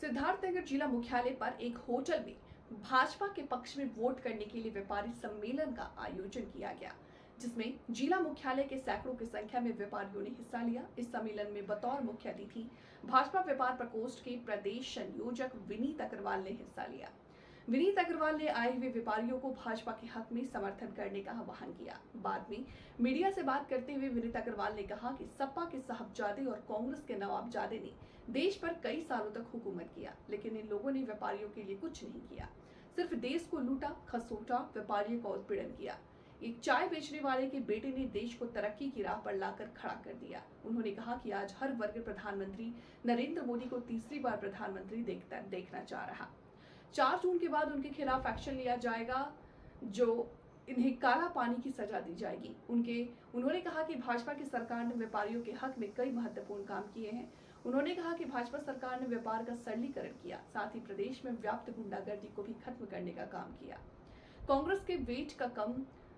सिद्धार्थनगर जिला मुख्यालय पर एक होटल में भाजपा के पक्ष में वोट करने के लिए व्यापारी सम्मेलन का आयोजन किया गया, जिसमें जिला मुख्यालय के सैकड़ों की संख्या में व्यापारियों ने हिस्सा लिया। इस सम्मेलन में बतौर मुख्य अतिथि भाजपा व्यापार प्रकोष्ठ के प्रदेश संयोजक विनीत अग्रवाल ने हिस्सा लिया। विनीत अग्रवाल ने आए हुए व्यापारियों को भाजपा के हक में समर्थन करने का आह्वान किया। बाद में मीडिया से बात करते हुए विनीत अग्रवाल ने कहा कि सपा के साहबजादे और कांग्रेस के नवाबजादे ने देश पर कई सालों तक हुकूमत किया, लेकिन इन लोगों ने व्यापारियों के लिए कुछ नहीं किया, सिर्फ देश को लूटा खसोटा, व्यापारियों का उत्पीड़न किया। एक चाय बेचने वाले के बेटे ने देश को तरक्की की राह पर लाकर खड़ा कर दिया। उन्होंने कहा कि आज हर वर्ग प्रधानमंत्री नरेंद्र मोदी को तीसरी बार प्रधानमंत्री देखना चाह रहा। 4 जून के बाद उनके खिलाफ एक्शन लिया जाएगा, जो इन्हें काला पानी की सजा दी जाएगी। उन्होंने कहा कि भाजपा की सरकार ने व्यापारियों के हक में कई महत्वपूर्ण काम किए हैं। उन्होंने कहा कि भाजपा सरकार ने व्यापार का सरलीकरण किया, साथ ही प्रदेश में व्याप्त गुंडागर्दी को भी खत्म करने का काम किया। कांग्रेस के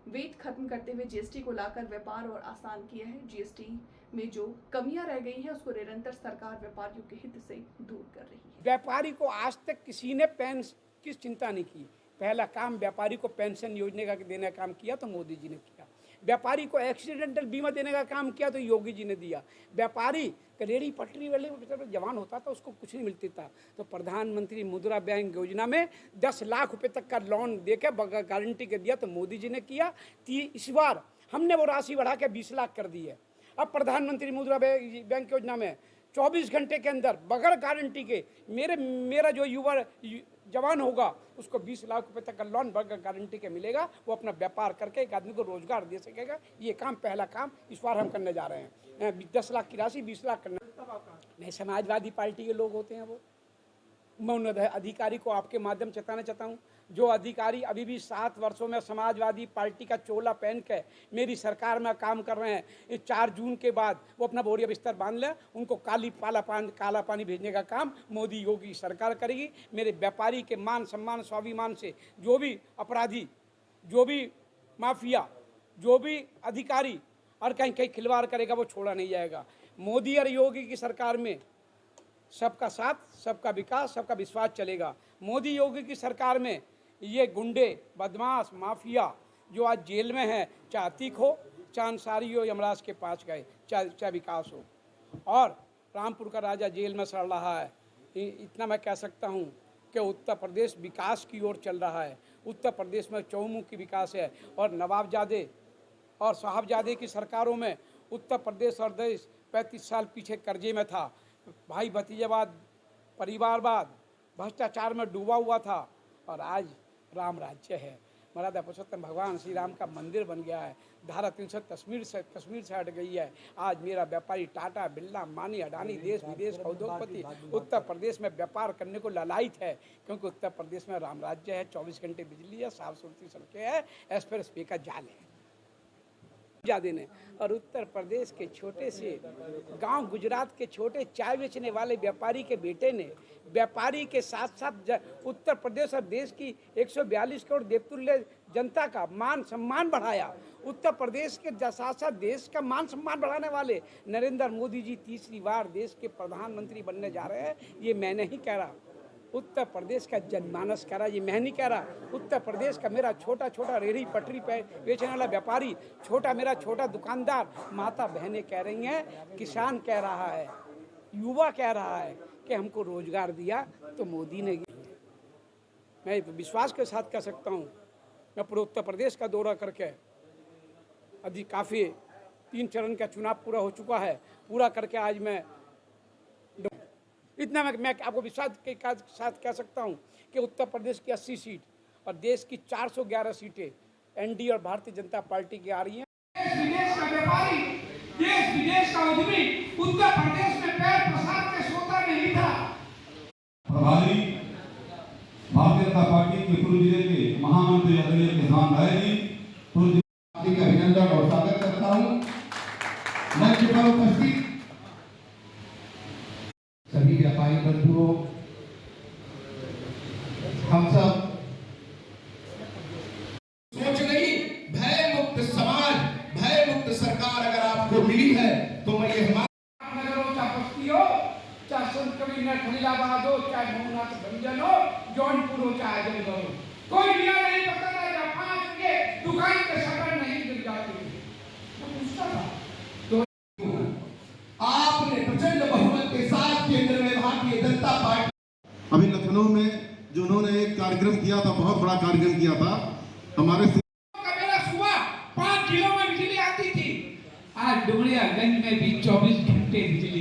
वेट खत्म करते हुए जीएसटी को लाकर व्यापार और आसान किया है। जीएसटी में जो कमियां रह गई हैं उसको निरंतर सरकार व्यापारियों के हित से दूर कर रही है। व्यापारी को आज तक किसी ने पेंशन की चिंता नहीं की। पहला काम व्यापारी को पेंशन योजना का देने का काम किया तो मोदी जी ने किया। व्यापारी को एक्सीडेंटल बीमा देने का काम किया तो योगी जी ने दिया। व्यापारी रेहड़ी पटरी वाले जवान होता था उसको कुछ नहीं मिलती था, तो प्रधानमंत्री मुद्रा बैंक योजना में 10 लाख रुपए तक का लोन देके बगैर गारंटी के दिया तो मोदी जी ने किया। इस बार हमने वो राशि बढ़ा के 20 लाख कर दी है। अब प्रधानमंत्री मुद्रा बैंक योजना में 24 घंटे के अंदर बगैर गारंटी के मेरा जो युवा जवान होगा उसको 20 लाख रुपए तक का लोन बगैर गारंटी के मिलेगा। वो अपना व्यापार करके एक आदमी को रोजगार दे सकेगा। ये काम पहला काम इस बार हम करने जा रहे हैं। 10 लाख की राशि 20 लाख करना। नहीं, समाजवादी पार्टी के लोग होते हैं वो। मैं उन अधिकारी को आपके माध्यम से बताना चाहता हूँ, जो अधिकारी अभी भी 7 वर्षों में समाजवादी पार्टी का चोला पहन के मेरी सरकार में काम कर रहे हैं, इस 4 जून के बाद वो अपना बोरिया बिस्तर बांध लें। उनको काला पानी भेजने का काम मोदी योगी सरकार करेगी। मेरे व्यापारी के मान सम्मान स्वाभिमान से जो भी अपराधी, जो भी माफिया, जो भी अधिकारी और कहीं खिलवाड़ करेगा वो छोड़ा नहीं जाएगा। मोदी और योगी की सरकार में सबका साथ, सबका विकास, सबका विश्वास चलेगा। मोदी योगी की सरकार में ये गुंडे, बदमाश, माफिया जो आज जेल में हैं, चाहे अतीक हो, चाहे अंसारी हो, यमराज के पास गए, चाहे विकास हो, और रामपुर का राजा जेल में सड़ रहा है। इतना मैं कह सकता हूँ कि उत्तर प्रदेश विकास की ओर चल रहा है। उत्तर प्रदेश में चौमुखी विकास है। और नवाबजादे और साहबजादे की सरकारों में उत्तर प्रदेश और देश 35 साल पीछे कर्जे में था। भाई भतीजावाद, परिवारवाद, भ्रष्टाचार में डूबा हुआ था, और आज राम राज्य है। मर्यादा पुरुषोत्तम भगवान श्री राम का मंदिर बन गया है। धारा 300 कश्मीर से हट गई है। आज मेरा व्यापारी टाटा, बिरला, अंबानी, अडानी देश विदेश का उद्योगपति उत्तर प्रदेश में व्यापार करने को ललायित है, क्योंकि उत्तर प्रदेश में राम राज्य है। 24 घंटे बिजली है, साफ सुथरी सड़कें हैं, एक्सप्रेस वे का जाल है ज़्यादा ने। और उत्तर प्रदेश के छोटे से गांव, गुजरात के छोटे चाय बेचने वाले व्यापारी के बेटे ने व्यापारी के साथ साथ उत्तर प्रदेश और देश की 142 करोड़ देवतुल्य जनता का मान सम्मान बढ़ाया। उत्तर प्रदेश के साथ साथ देश का मान सम्मान बढ़ाने वाले नरेंद्र मोदी जी तीसरी बार देश के प्रधानमंत्री बनने जा रहे हैं। ये मैं नहीं कह रहा, उत्तर प्रदेश का जनमानस कह रहा, ये मैं नहीं कह रहा। उत्तर प्रदेश का मेरा छोटा छोटा रेहड़ी पटरी पे बेचने वाला व्यापारी, मेरा छोटा दुकानदार, माता बहनें कह रही हैं, किसान कह रहा है, युवा कह रहा है कि हमको रोजगार दिया तो मोदी ने। मैं विश्वास के साथ कह सकता हूँ, मैं पूरे उत्तर प्रदेश का दौरा करके अभी काफ़ी 3 चरण का चुनाव पूरा हो चुका है, पूरा करके आज मैं इतना मैं आपको विश्वास के साथ कह सकता हूं कि उत्तर प्रदेश की 80 सीट और देश की 411 सीटें एनडीए और भारतीय जनता पार्टी की आ रही हैं। देश विदेश का व्यापारी, देश विदेश का उद्यमी उत्तर प्रदेश में पैर पसार के सोता नहीं था। प्रभारी भारतीय जनता पार्टी के पूर्व जिले के महामंत्री आदरणीय किसान भाई जी, पूर्व पार्टी का अभिनंदन और स्वागत करता हूँ। मंच पर उपस्थित सभी व्यापारी बंधुओं, हम सब सोच नहीं, भय मुक्त समाज, भय मुक्त सरकार अगर आपको मिली है तो मैं ये हमारा नगरों, चाहे बस्ती हो, चाहे कभी न खलीलाबाद हो, चाहे भवनाथ भंजन हो, जौनपुर हो, चाहे आजमगढ़ हो, कोई दिया नहीं पता था जब 5 बजे दुकान के शटर नहीं गिर जाते थे। तो पूछता था तो आपने प्रचंड बहुमत के साथ केंद्र में भारतीय जनता पार्टी अभी लखनऊ में जो उन्होंने एक कार्यक्रम किया था, बहुत बड़ा कार्यक्रम किया था हमारे मेरा सुबह 5 जिलों में बिजली आती थी, आज डुमरियागंज में भी 24 घंटे बिजली